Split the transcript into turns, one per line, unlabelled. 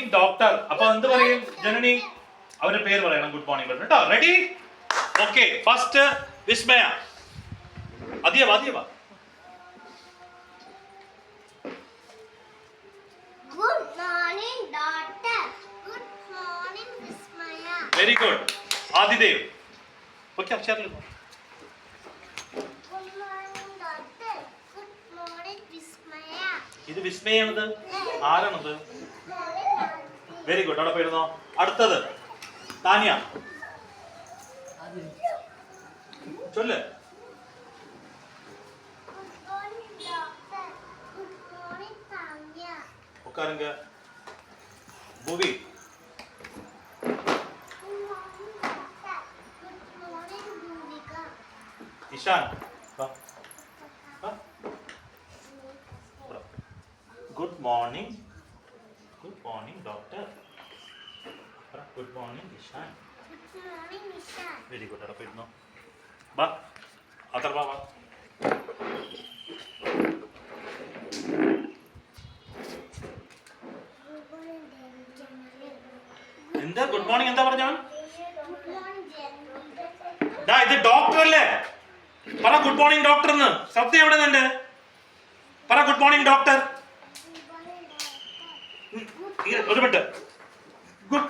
Morning doctor. അപ്പൊ എന്ത് പറയും ജനനി? അവന്റെ പേര് പറയണം. ഗുഡ് മോർണിംഗ് കേട്ടോ. റെഡി? ഓക്കെ. ഫസ്റ്റ് വിസ്മയ. അതിയ വാ.
Good morning, doctor. Good morning, Vismaya.
Very good. Adidev. Okay അക്ഷരത്തിൽ.
Good morning, doctor. Good morning, Vismaya.
ഇത് വിസ്മയാണത്. ആരാണത്? Very good. അവിടെ പോയിരുന്നോ? അടുത്തത് താനിയ. ചൊല്ല്.
Good morning, doctor. Good morning, Tanya.
ഉക്കാരുങ്ക. ഭൂവി.
Good morning, doctor. Good morning, Bhumika.
Ishan. Good morning. Good morning doctor. Good morning Ishan.
Good morning, Nisha.
Very good. അവിടെ പോയിരുന്നോ? വാ അത്ര വാ.
Good morning, January.
എന്താ ഗുഡ് മോർണിംഗ് എന്താ പറഞ്ഞവൻ?
Good morning, January.
ഡാ ഇത് ഡോക്ടർ അല്ലേ? പറ ഗുഡ് മോർണിംഗ് ഡോക്ടർ എന്ന്. സത്യം എവിടെ നിന്റെ? പറ good morning doctor.
Good morning, doctor.
ഒരു മിനിറ്റ്.